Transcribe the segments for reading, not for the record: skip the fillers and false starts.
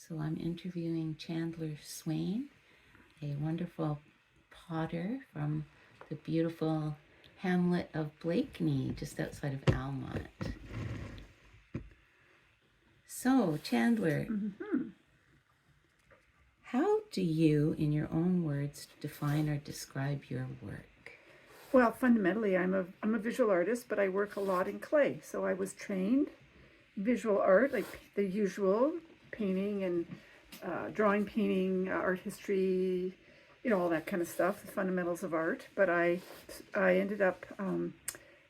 So I'm interviewing Chandler Swain, a wonderful potter from the beautiful hamlet of Blakeney, just outside of Almont. So, Chandler, how do you, in your own words, define or describe your work? Well, fundamentally, I'm a visual artist, but I work a lot in clay. So I was trained visual art, like the usual painting and drawing, painting, art history, all that kind of stuff, the fundamentals of art. But I ended up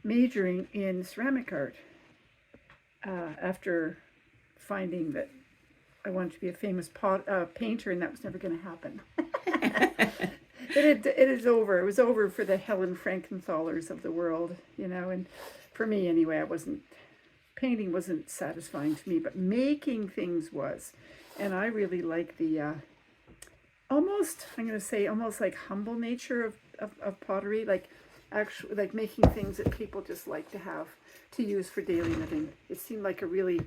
majoring in ceramic art after finding that I wanted to be a famous painter, and that was never going to happen. It is over. It was over for the Helen Frankenthalers of the world, and for me anyway, painting wasn't satisfying to me, but making things was. And I really like the almost like humble nature of pottery, like actually like making things that people just like to have to use for daily living. It seemed like a really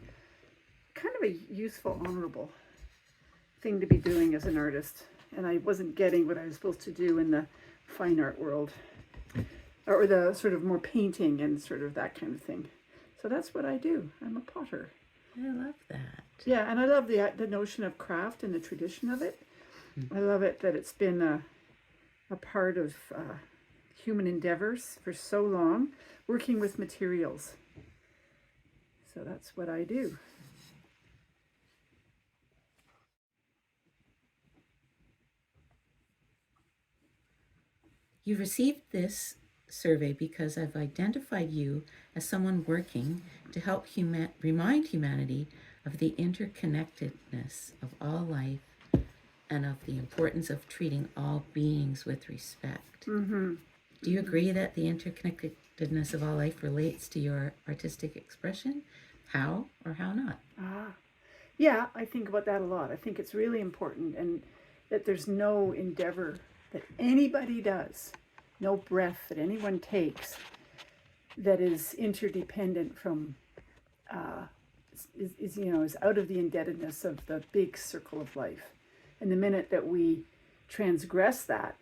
kind of a useful, honorable thing to be doing as an artist. And I wasn't getting what I was supposed to do in the fine art world, or the sort of more painting and sort of that kind of thing. So that's what I do. I'm a potter. I love that. Yeah, and I love the notion of craft and the tradition of it. I love it that it's been a part of human endeavors for so long, working with materials. So that's what I do. You received this survey because I've identified you as someone working to help remind humanity of the interconnectedness of all life and of the importance of treating all beings with respect. Mm-hmm. Do you agree that the interconnectedness of all life relates to your artistic expression? How or how not? Yeah, I think about that a lot. I think it's really important, and that there's no endeavor that anybody does, no breath that anyone takes, that is interdependent from, is out of the indebtedness of the big circle of life. And the minute that we transgress that,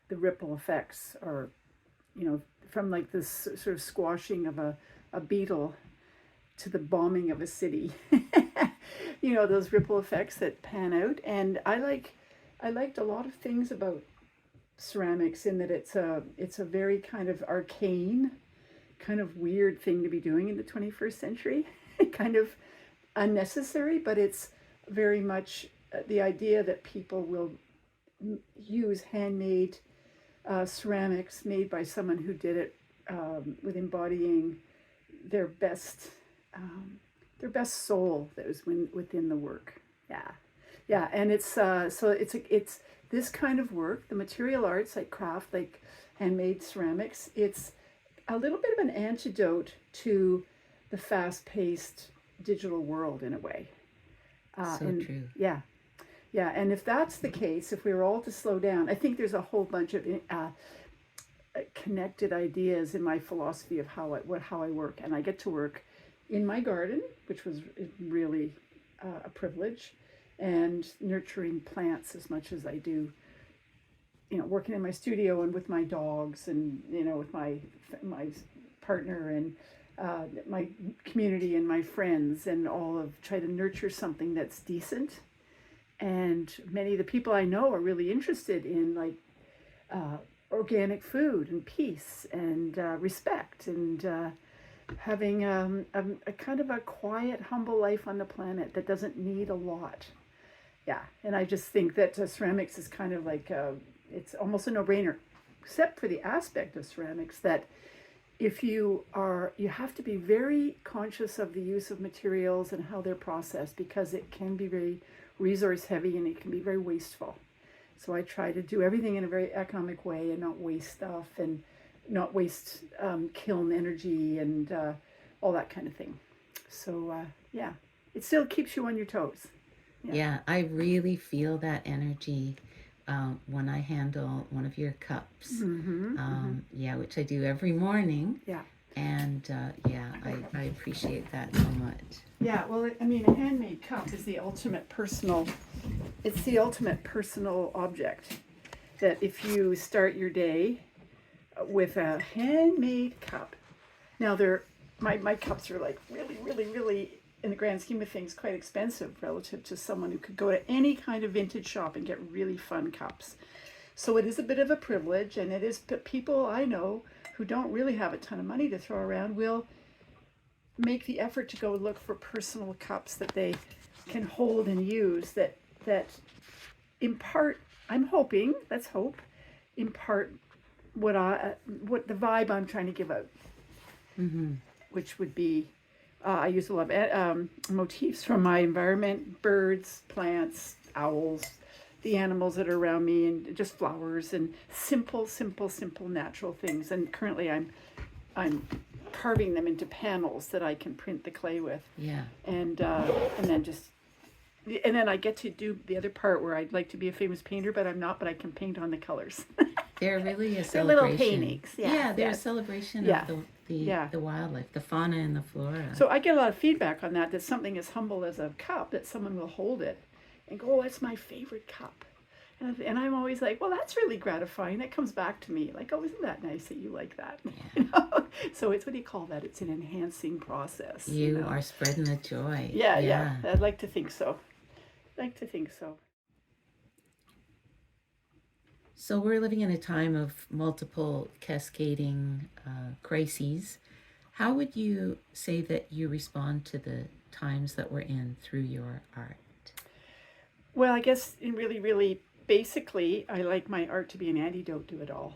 the ripple effects are, from like this sort of squashing of a beetle to the bombing of a city. Those ripple effects that pan out. And I liked a lot of things about ceramics in that it's a very kind of arcane, kind of weird thing to be doing in the 21st century. Kind of unnecessary, but it's very much the idea that people will use handmade ceramics made by someone who did it with embodying their best soul that was within the work. Yeah, and it's it's this kind of work, the material arts like craft, like handmade ceramics. It's a little bit of an antidote to the fast-paced digital world in a way. True. Yeah, and if that's the case, if we were all to slow down, I think there's a whole bunch of connected ideas in my philosophy of how I work, and I get to work in my garden, which was really a privilege, and nurturing plants as much as I do, working in my studio and with my dogs and, with my partner and my community and my friends, and try to nurture something that's decent. And many of the people I know are really interested in like organic food and peace and respect and having a kind of a quiet, humble life on the planet that doesn't need a lot. Yeah, and I just think that ceramics is kind of like, it's almost a no-brainer, except for the aspect of ceramics that you have to be very conscious of the use of materials and how they're processed, because it can be very resource heavy and it can be very wasteful. So I try to do everything in a very economic way and not waste stuff and not waste kiln energy and all that kind of thing. So yeah, it still keeps you on your toes. Yeah, I really feel that energy when I handle one of your cups. Yeah, which I do every morning. Yeah. And yeah, I appreciate that so much. Yeah, well, I mean, a handmade cup is the ultimate personal. It's the ultimate personal object. That if you start your day with a handmade cup, now my cups are like really, really, really, in the grand scheme of things, quite expensive relative to someone who could go to any kind of vintage shop and get really fun cups. So it is a bit of a privilege, and it is people I know who don't really have a ton of money to throw around will make the effort to go look for personal cups that they can hold and use that impart. I'm hoping, let's hope, impart what the vibe I'm trying to give out, Mm-hmm. which would be I use a lot of motifs from my environment: birds, plants, owls, the animals that are around me, and just flowers and simple, simple, simple natural things. And currently, I'm carving them into panels that I can print the clay with. Yeah. And then I get to do the other part where I'd like to be a famous painter, but I'm not. But I can paint on the colors. They're really a They're little celebration. paintings. Yeah, they're yeah. a celebration Yeah. of Yeah. the wildlife, the fauna and the flora. So I get a lot of feedback on that. That something as humble as a cup, that someone will hold it and go, "Oh, it's my favorite cup." And I'm always like, well, that's really gratifying. That comes back to me like, oh, isn't that nice that you like that? Yeah. So it's, what do you call that? It's an enhancing process. You are spreading the joy. Yeah. I'd like to think so. So we're living in a time of multiple cascading crises. How would you say that you respond to the times that we're in through your art? Well, I guess in really, really basically, I like my art to be an antidote to it all.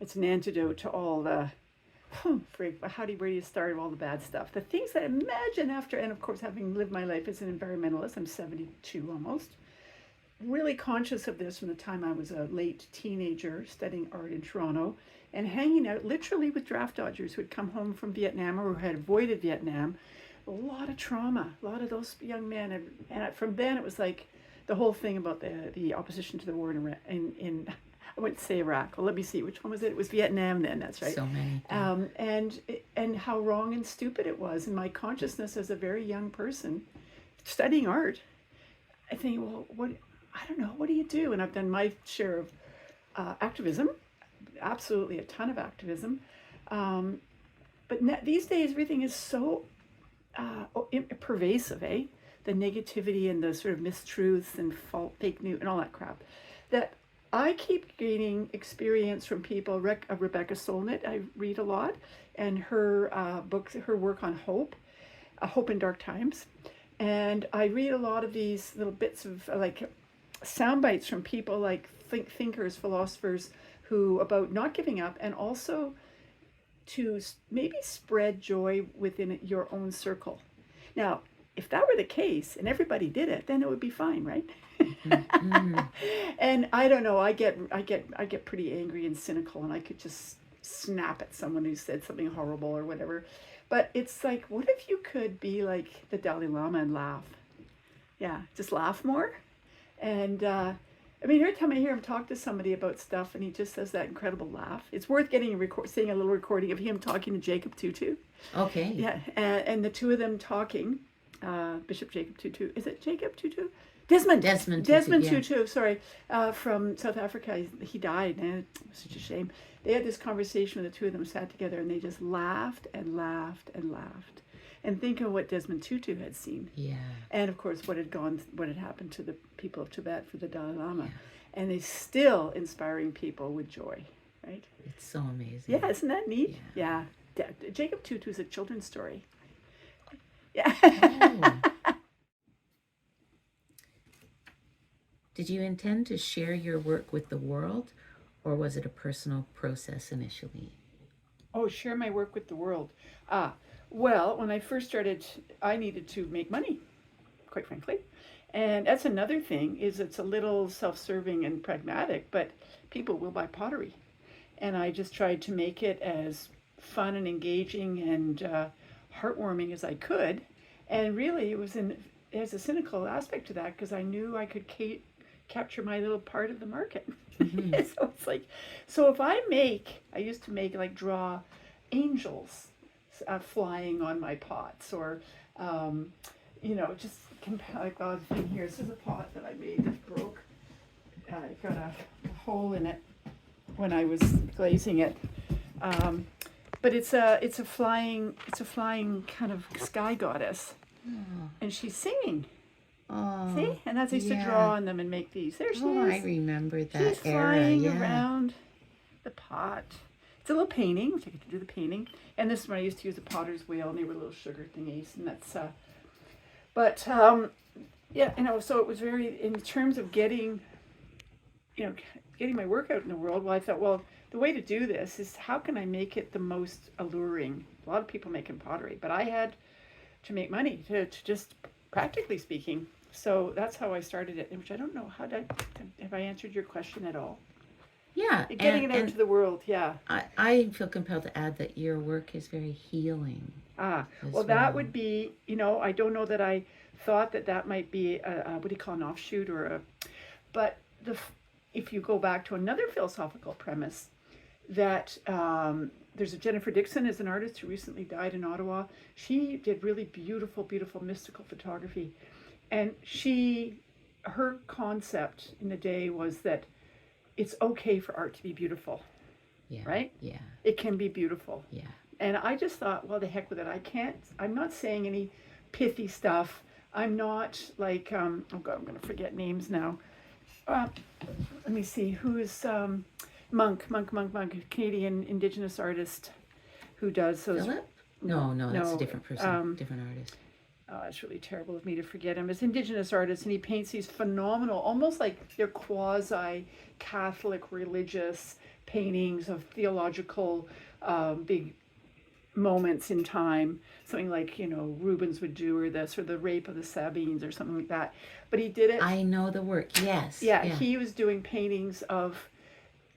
It's an antidote to all the, where do you start all the bad stuff? The things that I imagine after, and of course, having lived my life as an environmentalist, I'm 72 almost, really conscious of this from the time I was a late teenager studying art in Toronto and hanging out literally with draft dodgers who had come home from Vietnam or who had avoided Vietnam. A lot of trauma, a lot of those young men. And from then it was like the whole thing about the opposition to the war in I wouldn't say Iraq. Well, let me see, which one was it? It was Vietnam then, that's right. So many. And how wrong and stupid it was. And my consciousness as a very young person studying art, I think, well, I don't know, what do you do? And I've done my share of activism, absolutely a ton of activism. But these days, everything is so pervasive, eh? The negativity and the sort of mistruths and fake news and all that crap, that I keep gaining experience from people. Rebecca Solnit, I read a lot, and her books, her work on hope, Hope in Dark Times. And I read a lot of these little bits of like sound bites from people like thinkers, philosophers, who about not giving up, and also to maybe spread joy within your own circle. Now, if that were the case and everybody did it, then it would be fine, right? Mm-hmm. And I don't know, I get pretty angry and cynical, and I could just snap at someone who said something horrible or whatever. But it's like, what if you could be like the Dalai Lama and laugh? Yeah, just laugh more. And I mean, every time I hear him talk to somebody about stuff and he just says that incredible laugh, it's worth getting seeing a little recording of him talking to Jacob Tutu. Okay. Yeah, and the two of them talking, Bishop Jacob Tutu. Is it Jacob Tutu? Desmond Tutu, sorry, from South Africa. He died, and it was such a shame. They had this conversation where the two of them sat together and they just laughed and laughed and laughed. And think of what Desmond Tutu had seen. Yeah. And of course, what had happened to the people of Tibet for the Dalai Lama. Yeah. And they still inspiring people with joy, right? It's so amazing. Yeah, isn't that neat? Yeah. Jacob Tutu is a children's story. Yeah. Oh. Did you intend to share your work with the world, or was it a personal process initially? Oh, share my work with the world. Well, when I first started, I needed to make money, quite frankly. And that's another thing, is it's a little self-serving and pragmatic, but people will buy pottery. And I just tried to make it as fun and engaging and heartwarming as I could. And really, there's a cynical aspect to that, because I knew I could capture my little part of the market. Mm-hmm. So it's like, so if I used to make, like, draw angels flying on my pots, or just like the thing here. This is a pot that I made that broke. I got a hole in it when I was glazing it. But it's a flying kind of sky goddess, and she's singing. Oh, See, and that's I used to draw on them and make these. There she is. I remember that She's era. flying Yeah. around the pot. It's a little painting, which I get to do the painting. And this one I used to use a potter's wheel, and they were little sugar thingies, and that's. So it was very in terms of getting my work out in the world. Well, I thought, well, the way to do this is how can I make it the most alluring? A lot of people making pottery, but I had to make money to just practically speaking. So that's how I started it, which I don't know have I answered your question at all? Yeah. Getting it out into the world, yeah. I feel compelled to add that your work is very healing. Well, that would be, I don't know that I thought that might be what do you call an offshoot but if you go back to another philosophical premise, that there's a Jennifer Dixon is an artist who recently died in Ottawa. She did really beautiful, beautiful mystical photography. And her concept in the day was that it's okay for art to be beautiful. Yeah. Right? Yeah. It can be beautiful. Yeah. And I just thought, well, the heck with it. I'm not saying any pithy stuff. I'm not like, oh God, I'm going to forget names now. Let me see, who's Monk, Canadian Indigenous artist who does those. Philip? No, that's a different person, different artist. Oh, it's really terrible of me to forget him. It's Indigenous artist, and he paints these phenomenal, almost like they're quasi-Catholic religious paintings of theological big moments in time. Something like, Rubens would do, or the Rape of the Sabines or something like that. But he did it. I know the work, yes. Yeah, he was doing paintings of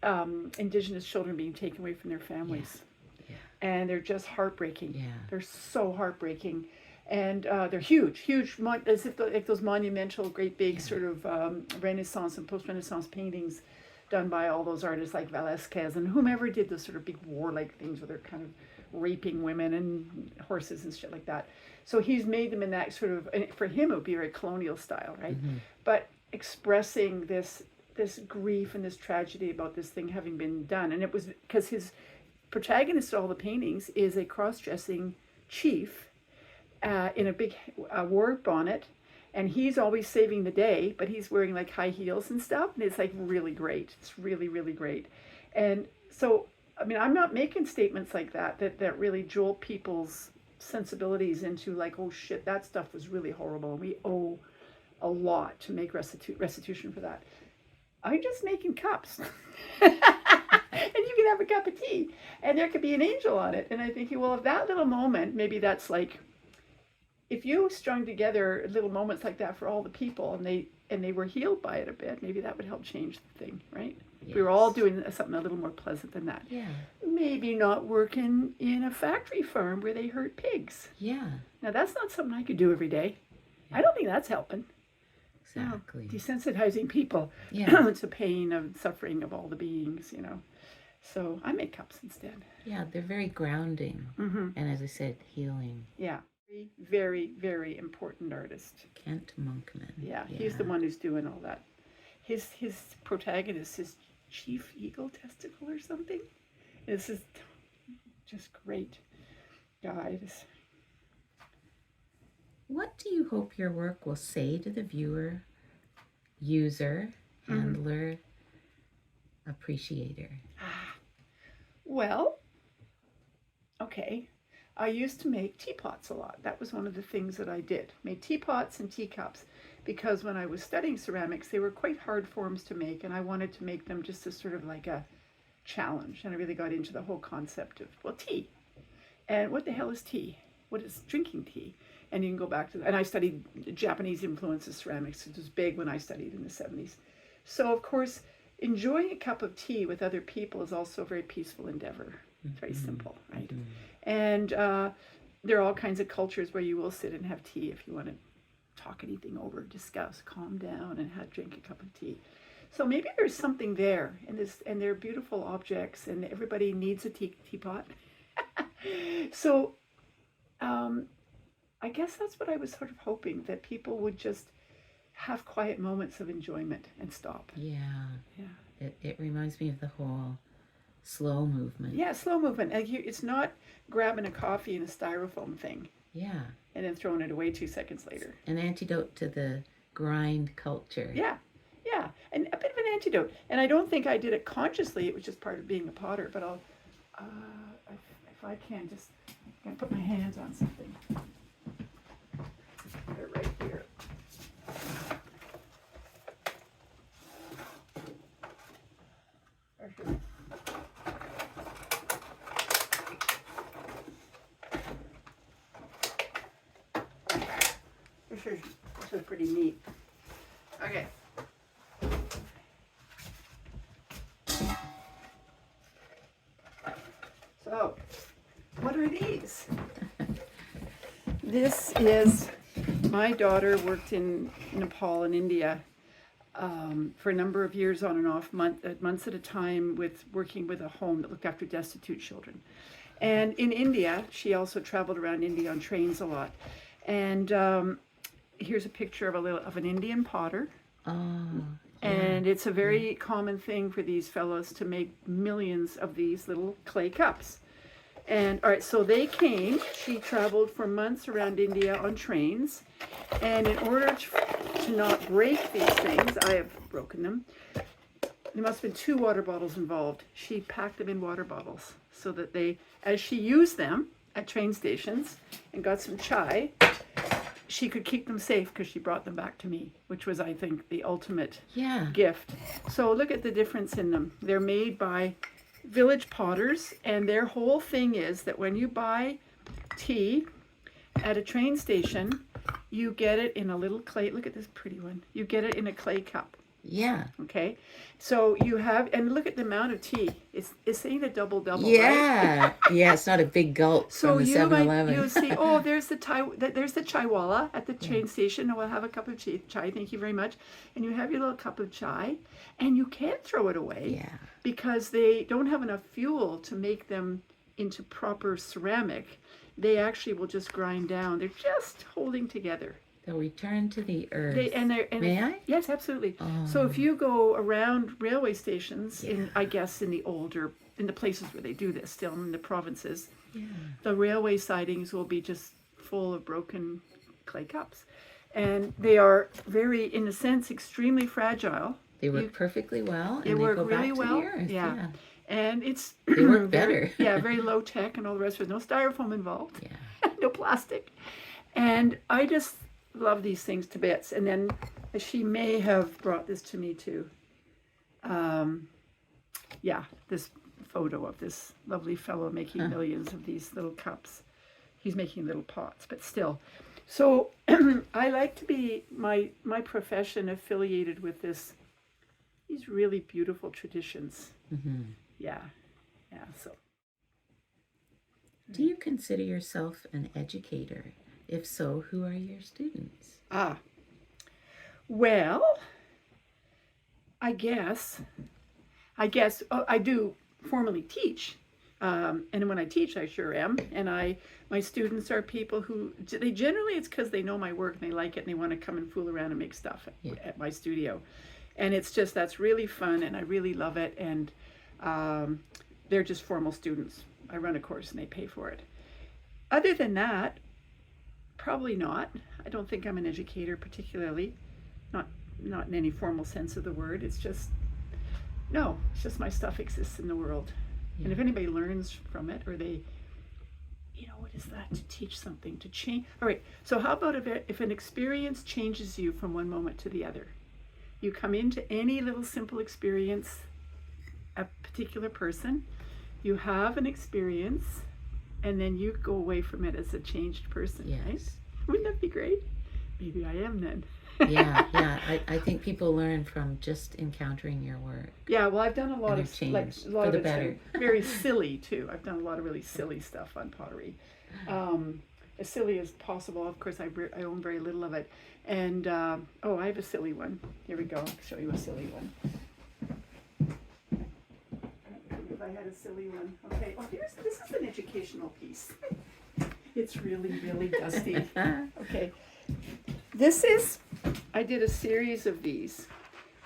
Indigenous children being taken away from their families. Yeah. And they're just heartbreaking. Yeah. They're so heartbreaking. And they're huge, as if like those monumental, great big sort of Renaissance and post-Renaissance paintings done by all those artists like Velázquez and whomever did those sort of big warlike things where they're kind of raping women and horses and shit like that. So he's made them in that sort of, and for him it would be very colonial style, right? Mm-hmm. But expressing this grief and this tragedy about this thing having been done. And it was because his protagonist of all the paintings is a cross-dressing chief in a big war bonnet, and he's always saving the day, but he's wearing like high heels and stuff, and it's like really great. It's really, really great. And so, I mean, I'm not making statements like that really jolt people's sensibilities into like, oh shit, that stuff was really horrible, and we owe a lot to make restitution for that. I'm just making cups. And you can have a cup of tea, and there could be an angel on it. And I think, well, if that little moment, maybe that's like, if you strung together little moments like that for all the people, and they were healed by it a bit, maybe that would help change the thing, right? Yes. We were all doing something a little more pleasant than that. Yeah. Maybe not working in a factory farm where they hurt pigs. Yeah. Now that's not something I could do every day. Yeah. I don't think that's helping. Exactly. Desensitizing people to pain and suffering of all the beings, So I make cups instead. Yeah, they're very grounding. Mm-hmm. And as I said, healing. Yeah. Very, very important artist. Kent Monkman. Yeah, he's the one who's doing all that. His protagonist is Chief Eagle Testicle or something. This is just great guy. What do you hope your work will say to the viewer, user, handler, appreciator? Well, okay. I used to make teapots a lot. That was one of the things that I did. Made teapots and teacups because when I was studying ceramics, they were quite hard forms to make, and I wanted to make them just as sort of like a challenge. And I really got into the whole concept of, well, tea. And what the hell is tea? What is drinking tea? And you can go back to, and I studied Japanese influence of ceramics. It was big when I studied in the 70s. So, of course, enjoying a cup of tea with other people is also a very peaceful endeavor. It's very simple, right? Mm-hmm. And there are all kinds of cultures where you will sit and have tea if you want to talk anything over, discuss, calm down, and drink a cup of tea. So maybe there's something there, and they're beautiful objects, and everybody needs a teapot. So, I guess that's what I was sort of hoping, that people would just have quiet moments of enjoyment and stop. Yeah. Yeah. It reminds me of the whole slow movement. Yeah, slow movement. Like it's not grabbing a coffee in a styrofoam thing Yeah. and then throwing it away 2 seconds later. An antidote to the grind culture. Yeah, yeah, and a bit of an antidote. And I don't think I did it consciously. It was just part of being a potter. But I'll, if I can, just I'm gonna put my hands on something. They're right here. Right here. This is pretty neat. Okay. So, what are these? This is, my daughter worked in Nepal and India for a number of years on and off, months at a time, with working with a home that looked after destitute children. And in India, she also traveled around India on trains a lot. And here's a picture of an Indian potter. Oh. Yeah. And it's a very common thing for these fellows to make millions of these little clay cups. And all right, so they came, she traveled for months around India on trains. And in order to not break these things, I have broken them. There must have been 2 water bottles involved. She packed them in water bottles so that they, as she used them at train stations and got some chai, she could keep them safe because she brought them back to me, which was, I think, the ultimate gift. So look at the difference in them. They're made by village potters, and their whole thing is that when you buy tea at a train station, you get it in a little clay. Look at this pretty one. You get it in a clay cup. Yeah. Okay. So you have, and look at the amount of tea. It's saying a double-double, Yeah. right? Yeah, it's not a big gulp So from the you 7-Eleven. you see, oh, there's the chaiwala at the train station. And we'll have a cup of chai. Thank you very much. And you have your little cup of chai, and you can't throw it away because they don't have enough fuel to make them into proper ceramic. They actually will just grind down. They're just holding together. They'll return to the earth. May I? Yes, absolutely. Oh. So if you go around railway stations, in the places where they do this, still in the provinces, the railway sidings will be just full of broken clay cups. And they are very, in a sense, extremely fragile. They work perfectly well. They and work go really back well. To the earth. Yeah. And it's they work better. very low tech and all the rest of it. No styrofoam involved. Yeah. No plastic. And I just love these things to bits. And then she may have brought this to me too. This photo of this lovely fellow making millions of these little cups. He's making little pots, but still. So I like to be my profession affiliated with these really beautiful traditions. Mm-hmm. Yeah. So. Do you consider yourself an educator? If so, who are your students? Well, I guess I do formally teach. And when I teach, I sure am. And my students are people who, it's because they know my work and they like it and they want to come and fool around and make stuff at my studio. And it's just, that's really fun and I really love it. And they're just formal students. I run a course and they pay for it. Other than that, probably not. I don't think I'm an educator particularly, not in any formal sense of the word. It's just my stuff exists in the world. Yeah. And if anybody learns from it, or they, what is that? To teach something, to change. All right, so how about if an experience changes you from one moment to the other? You come into any little simple experience, a particular person, you have an experience, and then you go away from it as a changed person, right? Wouldn't that be great? Maybe I am then. Yeah. I think people learn from just encountering your work. Yeah, well, I've done a lot of for the better. Very silly too. I've done a lot of really silly stuff on pottery, as silly as possible. Of course, I own very little of it, and I have a silly one. Here we go. I'll show you a silly one. If I had a silly one. Okay, well, this is an educational piece. It's really, really dusty. Okay, I did a series of these,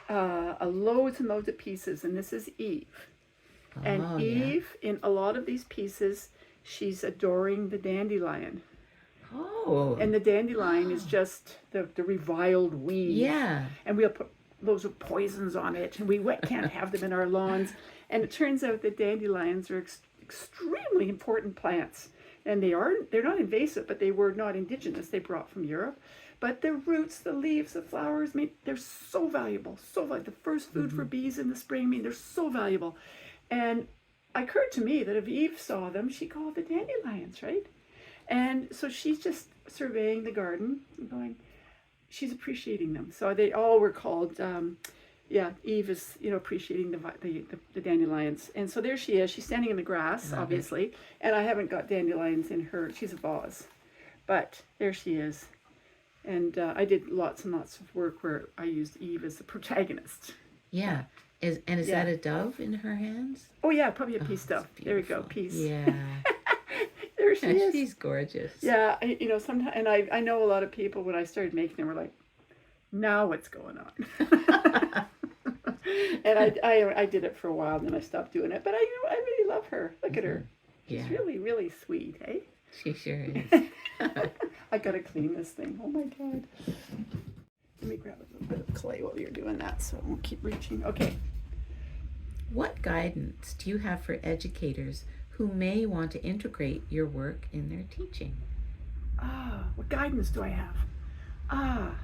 loads and loads of pieces, and this is Eve. And Eve, in a lot of these pieces, she's adoring the dandelion. Oh. And the dandelion is just the reviled weed. Yeah. And we'll put loads of poisons on it, and we can't have them in our lawns. And it turns out that dandelions are extremely important plants. And they're not invasive, but they were not indigenous. They brought from Europe. But the roots, the leaves, the flowers, I mean, they're so valuable. So like the first food for bees in the spring, I mean, they're so valuable. And it occurred to me that if Eve saw them, she'd call it the dandelions, right? And so she's just surveying the garden and going, she's appreciating them. So they all were called, Eve is, appreciating the dandelions. And so there she is. She's standing in the grass, obviously. And I haven't got dandelions in her. She's a vase. But there she is. And I did lots and lots of work where I used Eve as the protagonist. Yeah. Is that a dove in her hands? Oh, yeah, probably a peace dove. There we go, peace. Yeah. There she is. She's gorgeous. Yeah, sometimes, and I know a lot of people, when I started making them, were like, now what's going on? And I did it for a while, and then I stopped doing it. But I really love her. Look at her. She's really, really sweet, eh? She sure is. I gotta clean this thing. Oh my God. Let me grab a little bit of clay while you're doing that so it won't keep reaching. Okay. What guidance do you have for educators who may want to integrate your work in their teaching? What guidance do I have?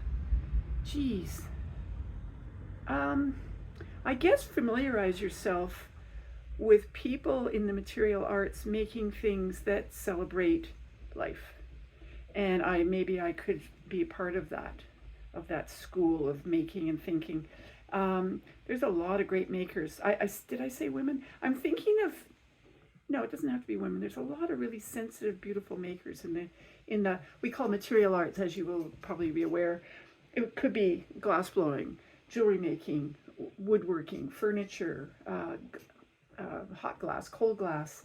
Geez. I guess familiarize yourself with people in the material arts making things that celebrate life. And maybe I could be part of that school of making and thinking. There's a lot of great makers. Did I say women? I'm thinking of, no, it doesn't have to be women. There's a lot of really sensitive, beautiful makers in the we call material arts, as you will probably be aware. It could be glass blowing, jewelry making, woodworking, furniture, hot glass, cold glass,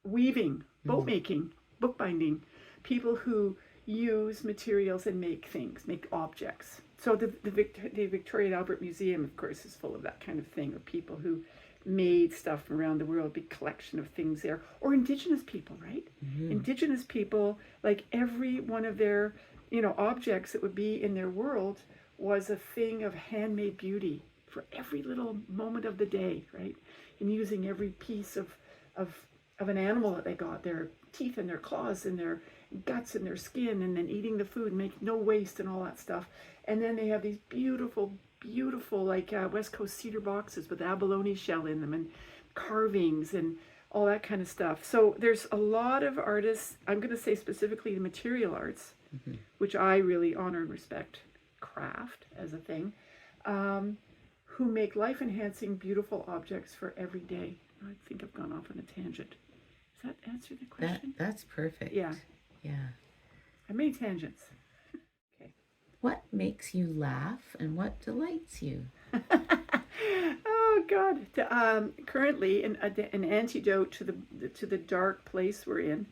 weaving, boat making, bookbinding, people who use materials and make things, make objects. So the Victoria and Albert Museum, of course, is full of that kind of thing, of people who made stuff from around the world, big collection of things there. Or Indigenous people, right? Mm-hmm. Indigenous people, like every one of their, objects that would be in their world was a thing of handmade beauty for every little moment of the day, right? And using every piece of an animal that they got, their teeth and their claws and their guts and their skin, and then eating the food and make no waste and all that stuff. And then they have these beautiful, like West Coast cedar boxes with abalone shell in them and carvings and all that kind of stuff. So there's a lot of artists, I'm going to say specifically the material arts, which I really honor and respect, craft as a thing, who make life-enhancing, beautiful objects for every day. I think I've gone off on a tangent. Does that answer the question? That's perfect. Yeah. Yeah. I made tangents. Okay. What makes you laugh and what delights you? Oh God! Currently, an antidote to the dark place we're in,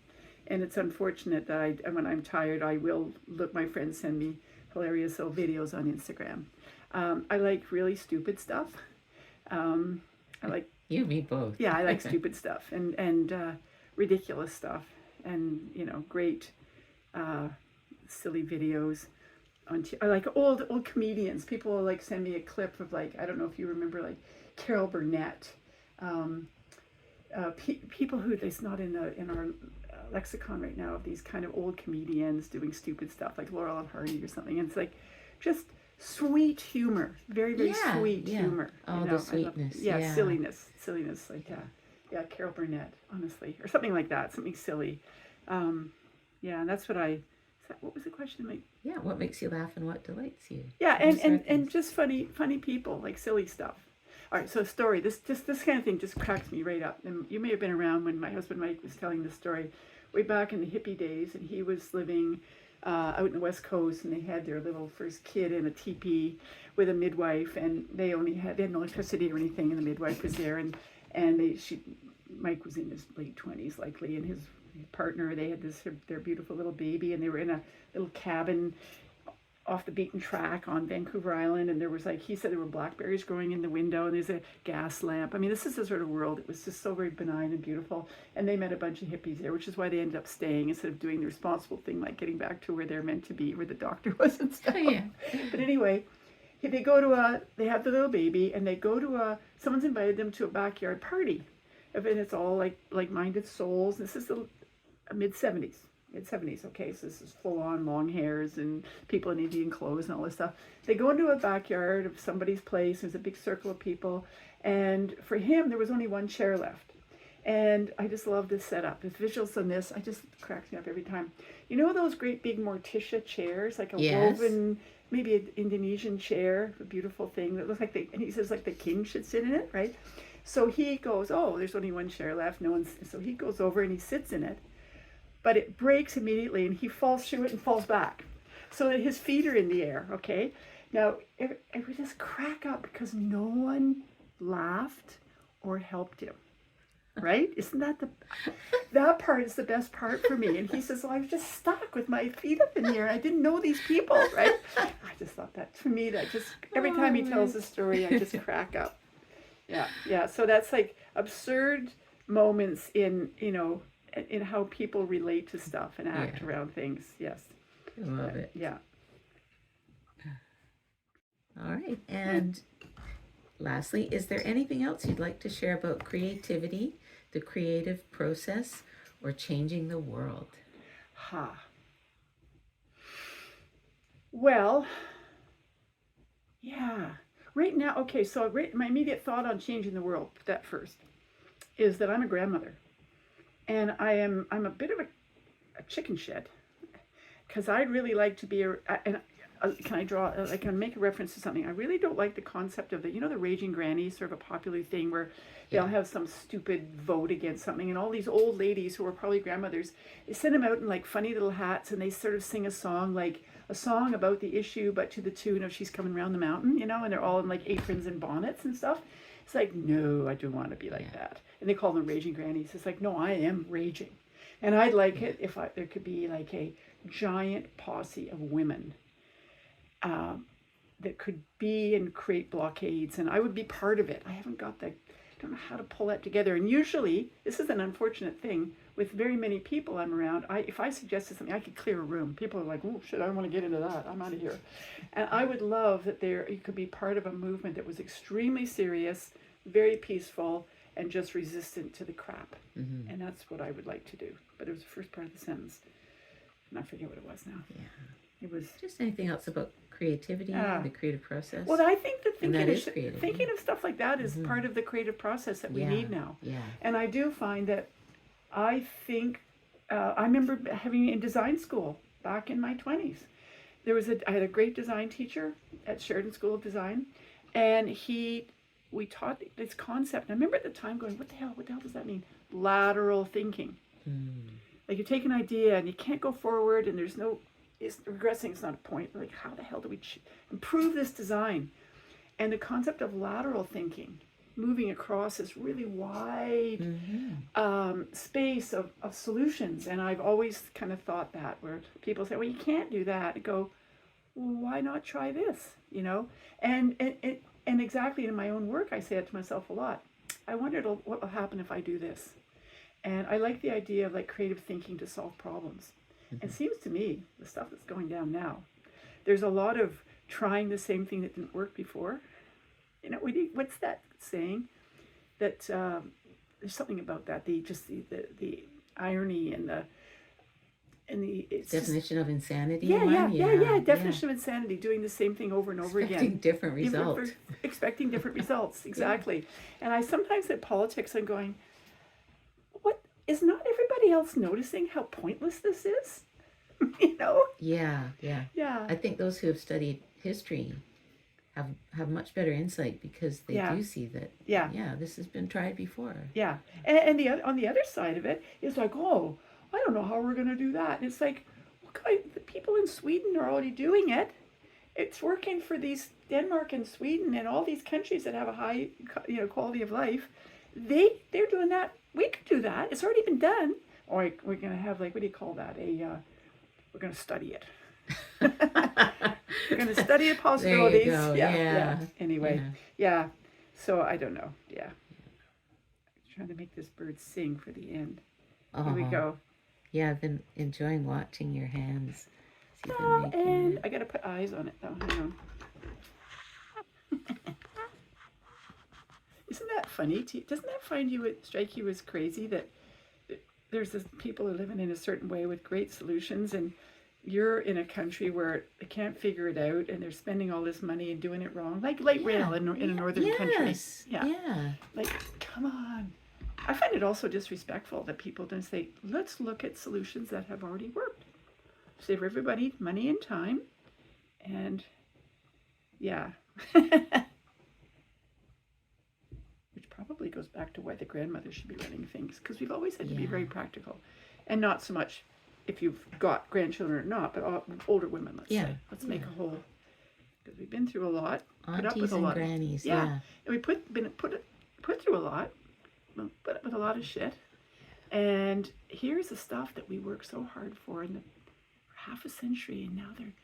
and it's unfortunate that when I'm tired, I will look. My friends send me hilarious little videos on Instagram. I like really stupid stuff. I like you and me both. Yeah, I like stupid stuff and ridiculous stuff, and great silly videos. I like old comedians. People will like send me a clip of I don't know if you remember Carol Burnett. People who it's not in our lexicon right now, of these kind of old comedians doing stupid stuff like Laurel and Hardy or something. And it's just sweet humor, very sweet humor. Oh, the sweetness. Silliness. Carol Burnett, honestly, or something like that, something silly. And that's what what was the question? What makes you laugh and what delights you? Yeah, and just funny people, like silly stuff. All right, so a story. This kind of thing just cracks me right up. And you may have been around when my husband Mike was telling this story way back in the hippie days, and he was living out in the West Coast, and they had their little first kid in a teepee with a midwife, and they had no electricity or anything, and the midwife was there, and And Mike was in his late 20s likely, and his partner, they had their beautiful little baby, and they were in a little cabin off the beaten track on Vancouver Island, and there was he said there were blackberries growing in the window, and there's a gas lamp. I mean, this is the sort of world. It was just so very benign and beautiful, and they met a bunch of hippies there, which is why they ended up staying instead of doing the responsible thing, like getting back to where they're meant to be, where the doctor was and stuff. Yeah. But anyway, they have the little baby, and they go to someone's invited them to a backyard party, and it's all like-minded souls. This is the mid-70s. Okay, so this is full on long hairs and people in Indian clothes and all this stuff. They go into a backyard of somebody's place. There's a big circle of people, and for him there was only one chair left. And I just love this setup. The visuals on this, I just cracks me up every time. You know those great big Morticia chairs, like a Yes. woven, maybe an Indonesian chair, a beautiful thing that looks and he says like the king should sit in it, right? So he goes, oh, there's only one chair left. So he goes over and he sits in it. But it breaks immediately, and he falls through it and falls back, so that his feet are in the air. Okay, now it would just crack up because no one laughed or helped him. Right? Isn't that part is the best part for me? And he says, "Well, I was just stuck with my feet up in the air. I didn't know these people." Right? I just thought that for me, that just every time he tells the story, I just crack up. Yeah. So that's like absurd moments in how people relate to stuff and act around things. Yes. I love it. Yeah. All right. And lastly, is there anything else you'd like to share about creativity, the creative process, or changing the world? Well, yeah. Right now, okay, so my immediate thought on changing the world, that first, is that I'm a grandmother. And I'm a bit of a chicken shit, because I'd really like to be I can make a reference to something. I really don't like the concept of the Raging Granny, sort of a popular thing where they'll have some stupid vote against something, and all these old ladies who are probably grandmothers, they send them out in like funny little hats, and they sort of sing a song about the issue, but to the tune of She's Coming Round the Mountain, and they're all in like aprons and bonnets and stuff. It's like, no, I don't want to be like that. And they call them Raging Grannies. It's like, no, I am raging. And I'd like it if there could be like a giant posse of women that could be and create blockades, and I would be part of it. I don't know how to pull that together. And usually, this is an unfortunate thing, with very many people I'm around, if I suggested something, I could clear a room. People are like, oh shit, I don't want to get into that. I'm out of here. And I would love that you could be part of a movement that was extremely serious, very peaceful, and just resistant to the crap. Mm-hmm. And that's what I would like to do. But it was the first part of the sentence, and I forget what it was now. Yeah. It was just anything else about creativity, the creative process. Well, I think that thinking of stuff like that is part of the creative process that we need now. Yeah. And I do find that I remember having in design school back in my 20s. I had a great design teacher at Sheridan School of Design, and we taught this concept. And I remember at the time going, what the hell does that mean? Lateral thinking. Like you take an idea and you can't go forward, and regressing is not a point. Like, how the hell do we improve this design? And the concept of lateral thinking, moving across this really wide space of solutions. And I've always kind of thought that, where people say, well, you can't do that. I go, well, why not try this? And exactly in my own work, I say it to myself a lot. I wonder what will happen if I do this. And I like the idea of like creative thinking to solve problems. It seems to me, the stuff that's going down now, there's a lot of trying the same thing that didn't work before. What's that saying? That there's something about that. The irony and the definition of insanity. Definition of insanity, doing the same thing over and over again. Expecting different results. Expecting different results, exactly. And I sometimes at politics, I'm going, what is not everybody else noticing how pointless this is? Yeah. I think those who have studied history have much better insight, because they do see that. This has been tried before. Yeah, and on the other side of it is like, oh, I don't know how we're going to do that. And it's like, the people in Sweden are already doing it. It's working for these Denmark and Sweden and all these countries that have a high, quality of life. they're doing that. We could do that. It's already been done. Or we're gonna have like, what do you call that? We're gonna study it. We're gonna study the possibilities. There you go. Yeah. Anyway, Yeah. yeah. So I don't know. Yeah. I'm trying to make this bird sing for the end. Here we go. Yeah, I've been enjoying watching your hands. And I gotta put eyes on it though. Hang on. Isn't that funny? Doesn't that strike you as crazy that there's this people who are living in a certain way with great solutions, and you're in a country where they can't figure it out, and they're spending all this money and doing it wrong, like light rail in a northern country. Yeah. Like, come on. I find it also disrespectful that people don't say, let's look at solutions that have already worked. Save everybody money and time. And yeah. Which probably goes back to why the grandmother should be running things, because we've always had to be very practical. And not so much if you've got grandchildren or not, but older women, let's say. Let's make a whole, because we've been through a lot. Aunties put up with a lot. Grannies, And we put through a lot. Put up with a lot of shit, and here's the stuff that we worked so hard for in half a century, and now they're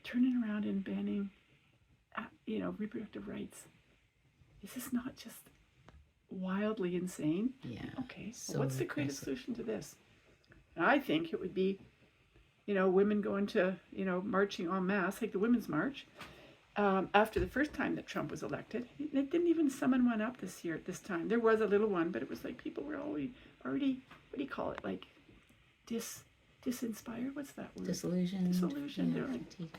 turning around and banning, reproductive rights. Is this not just wildly insane? Yeah. Okay. So well, what's the greatest solution to this? And I think it would be, women going to, marching en masse, like the Women's March. After the first time that Trump was elected, it didn't even summon one up this time. There was a little one, but it was like people were already, what do you call it? Like disinspired? What's that word? Disillusioned. Disillusioned. Yeah. Like,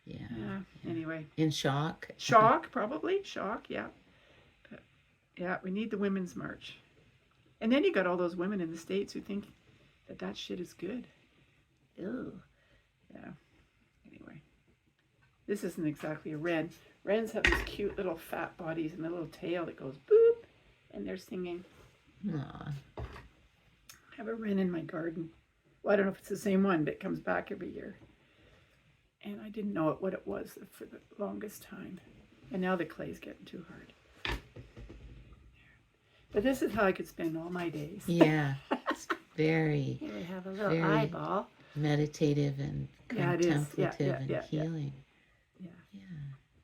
Yeah. Anyway. In shock. Shock, probably. Shock, yeah. But, yeah, we need the Women's March. And then you got all those women in the States who think that shit is good. Ew. Yeah. Anyway. This isn't exactly a wren. Wrens have these cute little fat bodies and a little tail that goes boop, and they're singing. Aww. I have a wren in my garden. Well, I don't know if it's the same one, but it comes back every year. And I didn't know what it was for the longest time. And now the clay's getting too hard. But this is how I could spend all my days. Yeah. It's very, Here we have a little eyeball. meditative and contemplative and healing. Yeah.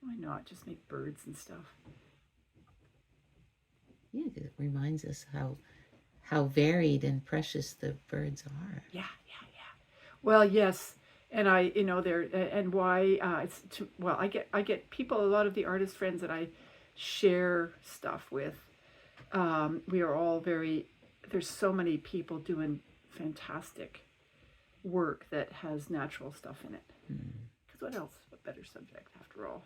Why not just make birds and stuff? Yeah, 'cause it reminds us how varied and precious the birds are. Yeah. Well, yes, and and why I get people, a lot of the artist friends that I share stuff with. We are all there's so many people doing fantastic work that has natural stuff in it. Because what else? What better subject after all?